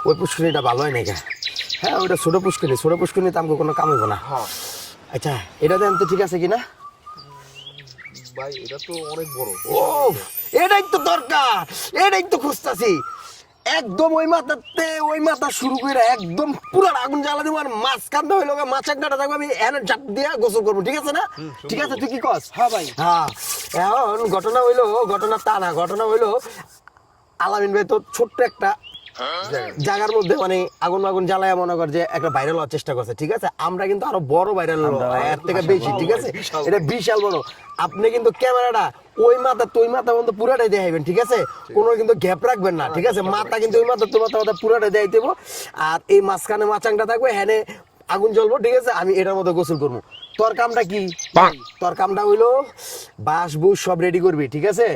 ওই পুষ্করিণীটা ভালো হয় নাকি? হ্যাঁ ওইটা ছোট পুষ্করিণী তো আমাকে কোনো কাম হইব না। আচ্ছা এটা দেন তো ঠিক আছে কিনা? ভাই এটা তো অনেক বড়। ও এটাই তো দরকার, এটাই তো খুঁজতাছি। একদম ওই মাথা শুরু করে একদম পুরো আগুন জ্বালা দেবো, আর মাঝখান হইলো মাছ একটাটা থাকবো, আমি এনে চাপ দিয়ে গোসল করবো, ঠিক আছে না? ঠিক আছে তুই কি কস? হ্যাঁ ভাই। হ্যাঁ এখন ঘটনা তা না, ঘটনা হইলো আলামিন ভাই তো ছোট্ট একটা জায়গার মধ্যে মানে আগুন জ্বালায় মনে কর যে একটা ভাইরাল হওয়ার চেষ্টা করছে, ঠিক আছে? আমরা কিন্তু আরো বড় ভাইরাল হলো এর থেকে বেশি, ঠিক আছে? এটা বিশাল বড়। আপনি কিন্তু ক্যামেরাটা ওই মাথা পর্যন্ত পুরাটাই দেখাইবেন, ঠিক আছে? কোনো কিন্তু গ্যাপ রাখবেন না, ঠিক আছে? মাথা কিন্তু ওই মাথা পুরাটাই দেখাই দেবো, আর এই মাঝখানে মাচাংটা থাকবে, হ্যাঁ আগুন জ্বলবো, ঠিক আছে? আমি এটার মধ্যে গোসল করবো। তোর কামটা কি? তোর কামটা হইলো বাঁশ বুস সব রেডি করবি, ঠিক আছে?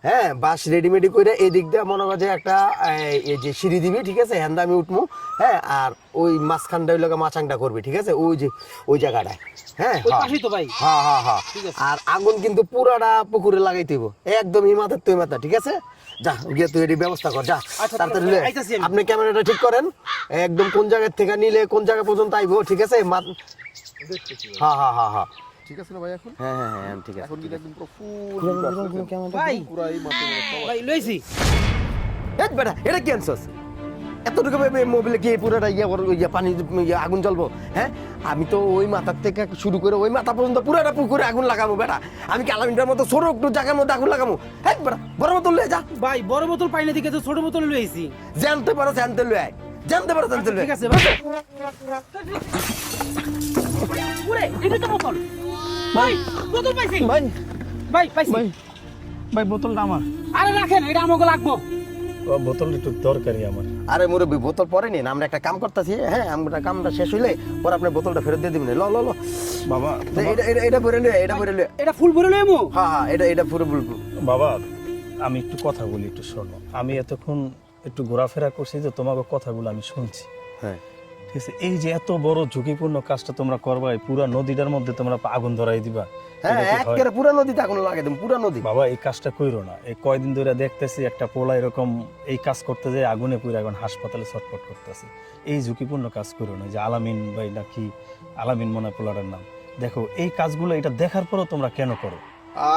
হ্যাঁ বাস রেডিমেডি করে এই দিক দিয়ে মনে কর যে একটা এই যে সিঁড়ি দিবি, ঠিক আছে? হ্যান্ডা আমি উঠবো, হ্যাঁ, আর ওই মাঝখানটা ওই লোক মাচাংটা করবি, ঠিক আছে? ওই যে ওই জায়গাটায়, হ্যাঁ হ্যাঁ। আর আগুন কিন্তু পুরাটা পুকুরে লাগাইতে হইব, একদম এই মাথার তুই মাথা, ঠিক আছে? যা গিয়ে তুই এটি ব্যবস্থা কর, যা তাড়াতাড়ি লে। আপনি ক্যামেরাটা ঠিক করেন, একদম কোন জায়গা থেকে নিলে কোন জায়গা পর্যন্ত আইবো, ঠিক আছে? হ্যাঁ ঠিক আছে না ভাই? এখন হ্যাঁ ঠিক আছে। এখন কিন্তু একদম পুরো ভাই পুরো এই মাথা ভাই লইছি। বেটা এটা কি আনছস? এতটুকু মোবিলে কি পুরোটা পানি আগুন জ্বলবো? হ্যাঁ আমি তো ওই মাথার থেকে শুরু করে ওই মাথা পর্যন্ত পুরোটা পুকুরে আগুন লাগাবো বেটা। আমি কি আলামিনটার মতো ছোট একটু জায়গার মধ্যে আগুন লাগাবো? হ্যাঁ বেটা বড় বোতল লয়ে যা। ভাই বড় বোতল পাই না দিকে তো ছোট বোতল লইছি। জানতে পারো জানতে লয়ে আয়, জানতে পারো জানতে লয়ে। ঠিক আছে ভাই। ওরে এটা তো বোতল। ভাই বোতল পাইছি। ভাই পাইছি। ভাই বোতলটা আমার। আরে রাখেন, এটা আমাকে লাগবো। বোতলটা একটু দরকারি আমার। আরে মুরব্বি বোতল পরে নিন, আমরা একটা কাম করতেছি, হ্যাঁ আমরা কামটা শেষ হইলে পরে আপনার বোতলটা ফেরত দিয়ে দিবেন। ল ল ল বাবা এটা ভরে লয়ে, এটা ভরে লয়ে। এটা ফুল ভরে লইমু। হ্যাঁ এটা পুরো বলবো। বাবা আমি একটু কথা বলি, একটু শোনো। আমি এতক্ষণ একটু ঘোরাফেরা করছি, তো তোমাকে কথাগুলো আমি শুনছি, হ্যাঁ ঠিক আছে? এই যে এত বড় ঝুঁকিপূর্ণ কাজটা তোমরা করবা, পুরা নদীটার মধ্যে তোমরা আগুন ধরাই দিবা, হ্যাঁ এটা কি হয়? একেবারে পুরো নদীতে আগুন লাগাই দেব, পুরো নদী। বাবা এই কাজটা কইরো না। এই কয়দিন ধরে দেখতেছি একটা পোলা এরকম এই কাজ করতে যায় আগুনে পুরো এখন হাসপাতালে ছটফট করতেছে। এই ঝুঁকিপূর্ণ কাজ করো না। যে আলামিন ভাই নাকি আলামিন মনে হয় পোলাটার নাম, দেখো এই কাজগুলো এটা দেখার পরও তোমরা কেন করো?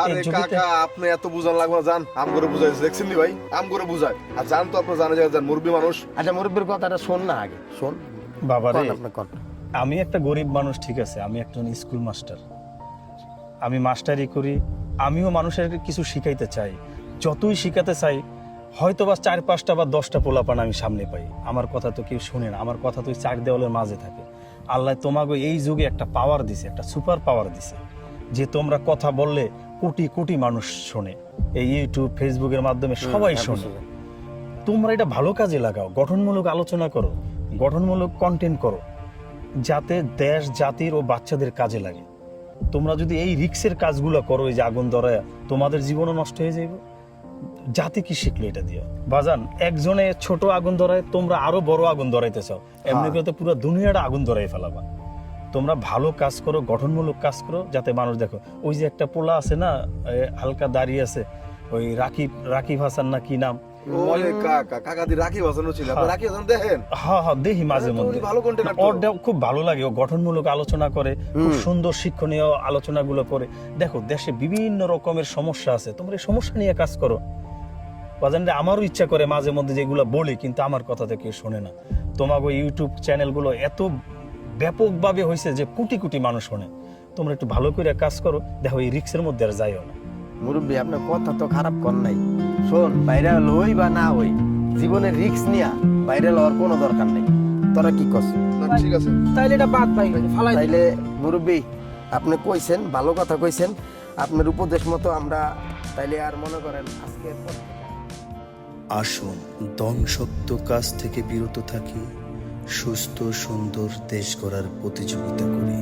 আরে এই ঝুঁকিতে- কাকা আপনি এত বুঝান লাগবে না, জান আম করে বুঝাইছে, দেখছেন নি ভাই? আম করে বুঝায়। আর জান তো আপনার জানা যায়, জান মুরব্বী মানুষ। আচ্ছা মুরব্বির কথাটা শোন না আগে, শোন। বাবা রে, কোন আপনি কোন? আমি একটা গরিব মানুষ, ঠিক আছে? আমি একজন স্কুল মাস্টার, আমি মাস্টারি করি। আমিও মানুষের কিছু শিখাইতে চাই। যতই শিখাতে চাই হয়তো বা 4-5টা বা 10টা পোলাপান আমি সামনে পাই, আমার কথা তো কেউ শুনে না। আমার কথা তো ওই 4 দেওয়ালের মাঝে থাকে। আল্লাহ তোমাকে এই যুগে একটা পাওয়ার দিছে, একটা সুপার পাওয়ার দিছে, যে তোমরা কথা বললে কোটি কোটি মানুষ শোনে। এই ইউটিউব ফেসবুকের মাধ্যমে সবাই শোনে। তোমরা এটা ভালো কাজে লাগাও, গঠনমূলক আলোচনা করো, গঠনমূলক কন্টেন্ট করো, যাতে দেশ জাতির ও বাচ্চাদের কাজে লাগে। তোমরা যদি এই রিক্সের কাজগুলো করো, এই যে আগুন ধরায়, তোমাদের জীবনও নষ্ট হয়ে যাবে। জাতি কি শিখলো এটা দিয়ে? বাজান একজনে ছোট আগুন ধরায়, তোমরা আরো বড় আগুন ধরাইতে চাও, এমনি করে তো পুরো দুনিয়াটা আগুন ধরাই ফেলাবা। তোমরা ভালো কাজ করো, গঠনমূলক কাজ করো, যাতে মানুষ দেখো। ওই যে একটা পোলা আছে না, হালকা দাঁড়িয়ে আছে, ওই রাকিব হাসান না কি নাম? ওরে কাকা, কাকা দি রাখি বাজানো ছিল। আপনি রাখি বাজানো দেখেন? হ্যাঁ দেখি মাঝে মধ্যে। ভালো কন্টেন্ট ওর খুব ভালো লাগে, ও গঠনমূলক আলোচনা করে, খুব সুন্দর শিক্ষণীয় আলোচনাগুলো করে। দেখো দেশে বিভিন্ন রকমের সমস্যা আছে, তোমরা এই সমস্যা নিয়ে কাজ করো। বাজানরে আমারও ইচ্ছা করে মাঝে মধ্যে যেগুলো বলি, কিন্তু আমার কথা তো কেউ শোনে না। তোমাকে ইউটিউব চ্যানেলগুলো এত ব্যাপকভাবে হয়েছে যে কোটি কোটি মানুষ শোনে। তোমরা একটু ভালো করে কাজ করো, দেখো এই রিক্সের মধ্যে আর যাইও না। মুরব্বী আপনার কথা তো খারাপ কর নাই। শোন ভাইরাল হই বা না হই, জীবনের রিস্ক নিয়া ভাইরাল হওয়ার কোনো দরকার নেই। তোরা কি করছ? ঠিক আছে তাইলে এটা বাদ ভাই, ফালাই দিই। তাইলে মুরব্বী আপনি কইছেন, ভালো কথা কইছেন, আপনার উপদেশ মতো আমরা তাইলে আর মনে করেন আজকের পর থেকে আসুন ধ্বংসাত্মক কাজ থেকে বিরত থাকি, সুস্থ সুন্দর দেশ গড়ার প্রতিযোগিতা করি।